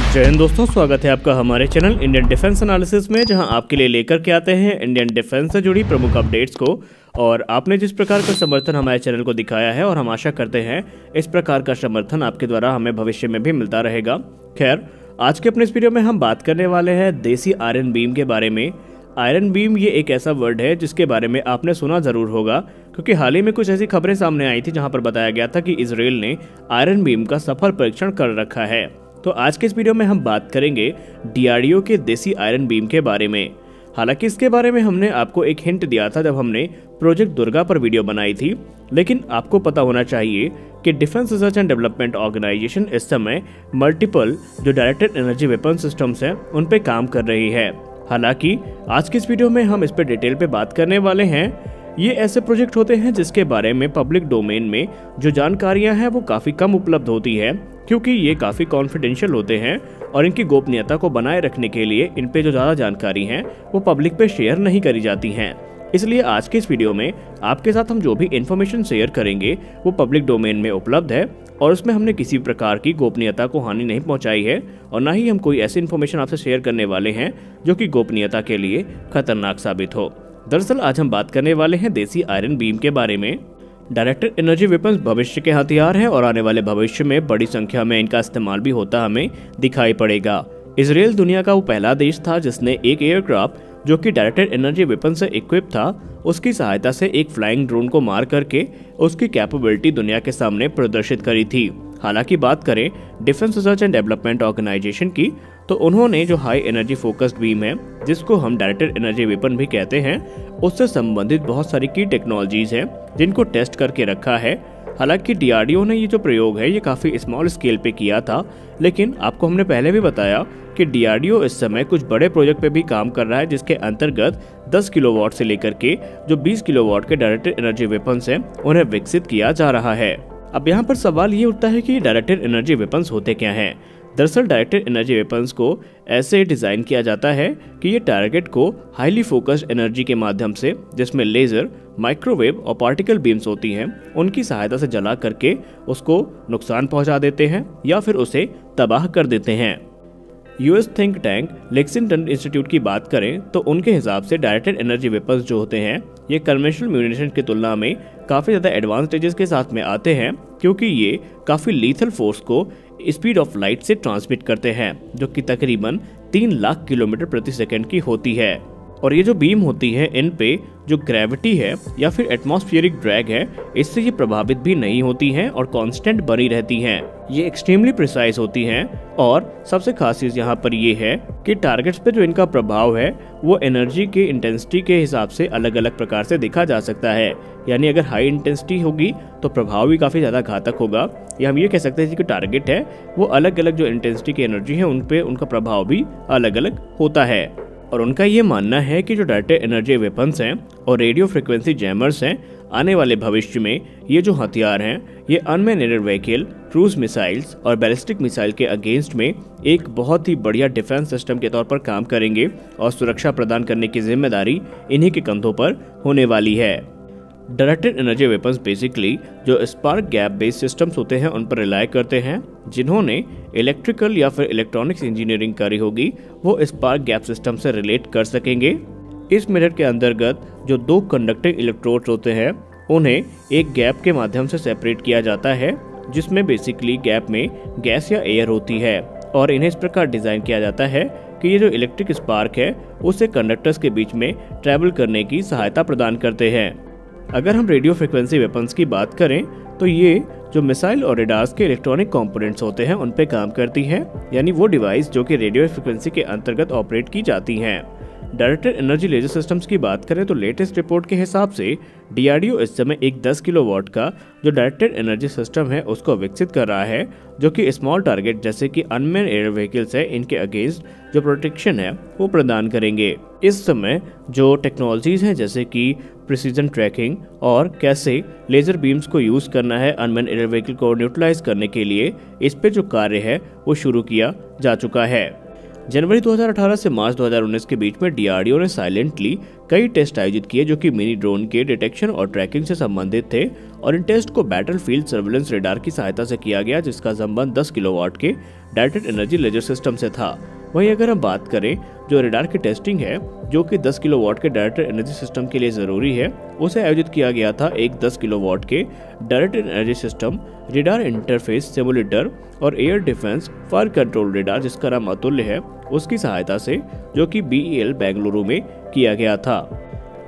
जय हिंद दोस्तों, स्वागत है आपका हमारे चैनल इंडियन डिफेंस एनालिसिस में, जहां आपके लिए लेकर के आते हैं इंडियन डिफेंस से जुड़ी प्रमुख अपडेट्स को। और आपने जिस प्रकार का समर्थन हमारे चैनल को दिखाया है और हम आशा करते हैं इस प्रकार का समर्थन आपके द्वारा हमें भविष्य में भी मिलता रहेगा। खैर, आज के अपने इस वीडियो में हम बात करने वाले हैं देसी आयरन बीम के बारे में। आयरन बीम ये एक ऐसा वर्ड है जिसके बारे में आपने सुना जरूर होगा, क्योंकि हाल ही में कुछ ऐसी खबरें सामने आई थी जहां पर बताया गया था कि इजराइल ने आयरन बीम का सफल परीक्षण कर रखा है। तो आज के इस वीडियो में हम बात करेंगे डीआरडीओ के देसी आयरन बीम के बारे में। हालांकि इसके बारे में हमने आपको एक हिंट दिया था जब हमने प्रोजेक्ट दुर्गा पर वीडियो बनाई थी, लेकिन आपको पता होना चाहिए कि defence research and development organisation इस समय मल्टीपल जो डायरेक्टेड एनर्जी वेपन सिस्टम्स हैं उन पे काम कर रही है। हालांकि आज की इस वीडियो में हम इस पे डिटेल पे बात करने वाले हैं। ये ऐसे प्रोजेक्ट होते हैं जिसके बारे में पब्लिक डोमेन में जो जानकारियां हैं वो काफ़ी कम उपलब्ध होती है, क्योंकि ये काफ़ी कॉन्फिडेंशियल होते हैं और इनकी गोपनीयता को बनाए रखने के लिए इन पे जो ज़्यादा जानकारी है वो पब्लिक पे शेयर नहीं करी जाती हैं। इसलिए आज के इस वीडियो में आपके साथ हम जो भी इन्फॉर्मेशन शेयर करेंगे वो पब्लिक डोमेन में उपलब्ध है और उसमें हमने किसी प्रकार की गोपनीयता को हानि नहीं पहुंचाई है और ना ही हम कोई ऐसी इन्फॉर्मेशन आपसे शेयर करने वाले हैं जो कि गोपनीयता के लिए खतरनाक साबित हो। दरअसल आज हम बात करने वाले हैं देसी आयरन बीम के बारे में। डायरेक्टेड एनर्जी वेपन्स भविष्य के हथियार हैं और आने वाले भविष्य में बड़ी संख्या में इनका इस्तेमाल भी होता हमें दिखाई पड़ेगा। इजराइल दुनिया का वो पहला देश था जिसने एक एयरक्राफ्ट जो कि डायरेक्टेड एनर्जी वेपन से इक्विप था, उसकी सहायता से एक फ्लाइंग ड्रोन को मार करके उसकी कैपेबिलिटी दुनिया के सामने प्रदर्शित करी थी। हालांकि बात करें defence research and development organisation की, तो उन्होंने जो हाई एनर्जी फोकस्ड बीम है जिसको हम डायरेक्टेड एनर्जी वेपन भी कहते हैं, उससे संबंधित बहुत सारी की टेक्नोलॉजीज हैं जिनको टेस्ट करके रखा है। हालांकि डीआरडीओ ने ये जो प्रयोग है ये काफ़ी स्मॉल स्केल पे किया था, लेकिन आपको हमने पहले भी बताया कि डीआरडीओ इस समय कुछ बड़े प्रोजेक्ट पे भी काम कर रहा है, जिसके अंतर्गत 10 किलोवाट से लेकर के जो 20 किलोवाट के डायरेक्टेड एनर्जी वेपन्स हैं उन्हें विकसित किया जा रहा है। अब यहाँ पर सवाल ये उठता है कि डायरेक्टेड एनर्जी वेपन्स होते क्या हैं। दरअसल डायरेक्टेड एनर्जी वेपन्स को ऐसे डिज़ाइन किया जाता है कि ये टारगेट को हाईली फोकस्ड एनर्जी के माध्यम से, जिसमें लेज़र, माइक्रोवेव और पार्टिकल बीम्स होती हैं, उनकी सहायता से जला करके उसको नुकसान पहुंचा देते हैं या फिर उसे तबाह कर देते हैं। US think tank Lexington institute की बात करें तो उनके हिसाब से डायरेक्टेड एनर्जी वेपन्स जो होते हैं ये कन्वेंशनल म्यूनिशन की तुलना में काफ़ी ज़्यादा एडवांस स्टेजेस के साथ में आते हैं, क्योंकि ये काफ़ी लीथल फोर्स को स्पीड ऑफ लाइट से ट्रांसमिट करते हैं, जो कि तकरीबन 3 लाख किलोमीटर प्रति सेकंड की होती है। और ये जो बीम होती है इन पे जो ग्रेविटी है या फिर एटमॉस्फेरिक ड्रैग है, इससे ये प्रभावित भी नहीं होती हैं और कांस्टेंट बनी रहती हैं। ये एक्सट्रीमली प्रिसाइज होती हैं और सबसे खास चीज़ यहाँ पर ये है कि टारगेट्स पे जो इनका प्रभाव है वो एनर्जी के इंटेंसिटी के हिसाब से अलग अलग प्रकार से देखा जा सकता है। यानी अगर हाई इंटेंसिटी होगी तो प्रभाव भी काफ़ी ज़्यादा घातक होगा, या हम ये कह सकते हैं कि टारगेट है वो अलग अलग जो इंटेंसिटी की एनर्जी है उन पे उनका प्रभाव भी अलग अलग होता है। और उनका ये मानना है कि जो डायरेक्टेड एनर्जी वेपन्स हैं और रेडियो फ्रिक्वेंसी जैमर्स हैं, आने वाले भविष्य में ये जो हथियार हैं ये unmanned air vehicle, cruise missiles और बैलिस्टिक मिसाइल के अगेंस्ट में एक बहुत ही बढ़िया डिफेंस सिस्टम के तौर पर काम करेंगे और सुरक्षा प्रदान करने की जिम्मेदारी इन्हीं के कंधों पर होने वाली है। डायरेक्टेड एनर्जी वेपन्स बेसिकली जो स्पार्क गैप बेस्ड सिस्टम्स होते हैं उन पर रिलाय करते हैं। जिन्होंने इलेक्ट्रिकल या फिर इलेक्ट्रॉनिक्स इंजीनियरिंग करी होगी वो स्पार्क गैप सिस्टम से रिलेट कर सकेंगे। इस मेथड के अंतर्गत जो 2 कंडक्टिंग इलेक्ट्रोड्स होते हैं उन्हें एक गैप के माध्यम से सेपरेट किया जाता है, जिसमें बेसिकली गैप में गैस या एयर होती है, और इन्हें इस प्रकार डिज़ाइन किया जाता है कि ये जो इलेक्ट्रिक स्पार्क है उसे कंडक्टर्स के बीच में ट्रैवल करने की सहायता प्रदान करते हैं। अगर हम रेडियो फ्रिक्वेंसी वेपन्स की बात करें तो ये जो मिसाइल और रेडार्स के इलेक्ट्रॉनिक कंपोनेंट्स होते हैं उन पे काम करती हैं, यानी वो डिवाइस जो कि रेडियो फ्रिक्वेंसी के अंतर्गत ऑपरेट की जाती हैं। डायरेक्टेड एनर्जी लेजर सिस्टम्स की बात करें तो लेटेस्ट रिपोर्ट के हिसाब से डीआरडीओ इस समय एक 10 किलोवाट का जो डायरेक्टेड एनर्जी सिस्टम है उसको विकसित कर रहा है, जो कि स्मॉल टारगेट जैसे कि अनमैन्ड एयर व्हीकल्स है इनके अगेंस्ट जो प्रोटेक्शन है वो प्रदान करेंगे। इस समय जो टेक्नोलॉजीज हैं जैसे कि प्रिसीजन ट्रैकिंग और कैसे लेजर बीम्स को यूज़ करना है अनमैन्ड एयर व्हीकल को न्यूट्रलाइज करने के लिए, इस पे जो कार्य है वो शुरू किया जा चुका है। जनवरी 2018 से मार्च 2019 के बीच में डीआरडीओ ने साइलेंटली कई टेस्ट आयोजित किए जो कि मिनी ड्रोन के डिटेक्शन और ट्रैकिंग से संबंधित थे और इन टेस्ट को बैटलफील्ड सर्वेलेंस रेडार की सहायता से किया गया, जिसका संबंध 10 किलोवाट के डायरेक्टेड एनर्जी लेजर सिस्टम से था। वहीं अगर हम बात करें जो रेडार की टेस्टिंग है जो कि 10 किलोवाट के डायरेक्टेड एनर्जी सिस्टम के लिए ज़रूरी है, उसे आयोजित किया गया था एक 10 किलोवाट के directed energy system radar interface simulator और air defence fire control radar, जिसका नाम अतुल्य है, उसकी सहायता से, जो कि BEL बेंगलुरु में किया गया था।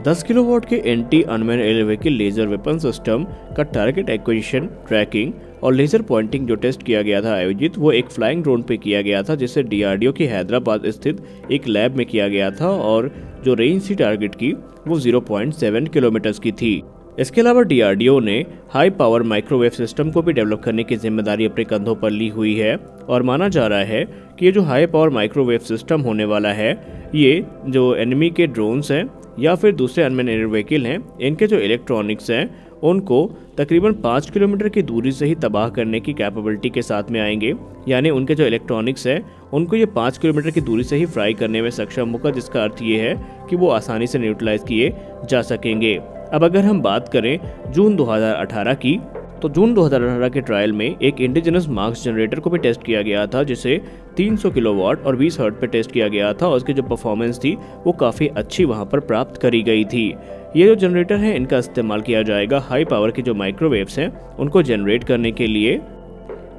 10 किलोवाट के anti unmanned air vehicle laser weapon system का टारगेट एक्विजिशन, ट्रैकिंग और लेजर पॉइंटिंग जो टेस्ट किया गया था आयोजित, वो एक फ्लाइंग ड्रोन पे किया गया था, जिसे डीआरडीओ की हैदराबाद स्थित एक लैब में किया गया था और जो रेंज थी टारगेट की वो 0.7 किलोमीटर की थी। इसके अलावा डीआरडीओ ने हाई पावर माइक्रोवेव सिस्टम को भी डेवलप करने की जिम्मेदारी अपने कंधों पर ली हुई है और माना जा रहा है कि ये जो हाई पावर माइक्रोवेव सिस्टम होने वाला है, ये जो एनिमी के ड्रोन्स हैं या फिर दूसरे अनमैन एयर व्हीकल हैं, इनके जो इलेक्ट्रॉनिक्स हैं उनको तकरीबन 5 किलोमीटर की दूरी से ही तबाह करने की कैपेबिलिटी के साथ में आएंगे। यानी उनके जो इलेक्ट्रॉनिक्स है उनको ये 5 किलोमीटर की दूरी से ही फ्राई करने में सक्षम होगा, जिसका अर्थ ये है कि वो आसानी से न्यूट्रलाइज किए जा सकेंगे। अब अगर हम बात करें जून 2018 की, तो जून 2018 के ट्रायल में एक इंडिजिनस मार्क्स जनरेटर को भी टेस्ट किया गया था, जिसे 300 किलोवाट और 20 हर्ट्ज पे टेस्ट किया गया था और उसकी जो परफॉर्मेंस थी वो काफ़ी अच्छी वहां पर प्राप्त करी गई थी। ये जो जनरेटर है इनका इस्तेमाल किया जाएगा हाई पावर के जो माइक्रोवेव्स हैं उनको जनरेट करने के लिए।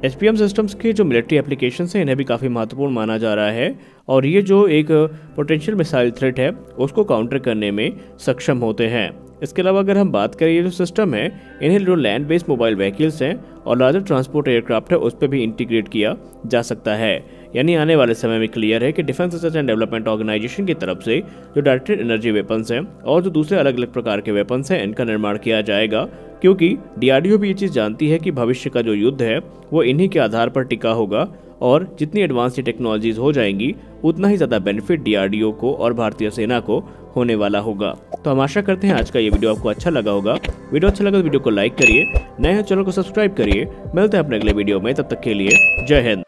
SPM सिस्टम्स के जो मिलिट्री एप्लीकेशंस हैं इन्हें भी काफ़ी महत्वपूर्ण माना जा रहा है और ये जो एक पोटेंशियल मिसाइल थ्रेट है उसको काउंटर करने में सक्षम होते हैं। इसके अलावा अगर हम बात करें ये जो सिस्टम है इन्हें जो लैंड बेस्ड मोबाइल व्हीकल्स हैं और लार्जर ट्रांसपोर्ट एयरक्राफ्ट है उस पर भी इंटीग्रेट किया जा सकता है। यानी आने वाले समय में क्लियर है कि defence research and development organisation की तरफ से जो डायरेक्टेड एनर्जी वेपन्स हैं और जो दूसरे अलग अलग प्रकार के वेपन्स हैं इनका निर्माण किया जाएगा, क्योंकि डीआरडीओ भी ये चीज़ जानती है कि भविष्य का जो युद्ध है वो इन्हीं के आधार पर टिका होगा और जितनी एडवांस ये टेक्नोलॉजीज हो जाएंगी उतना ही ज़्यादा बेनिफिट डीआरडीओ को और भारतीय सेना को होने वाला होगा। तो हम आशा करते हैं आज का ये वीडियो आपको अच्छा लगा होगा। वीडियो अच्छा लगा तो वीडियो को लाइक करिए, नए हैं चैनल को सब्सक्राइब करिए। मिलते हैं अपने अगले वीडियो में, तब तक के लिए जय हिंद।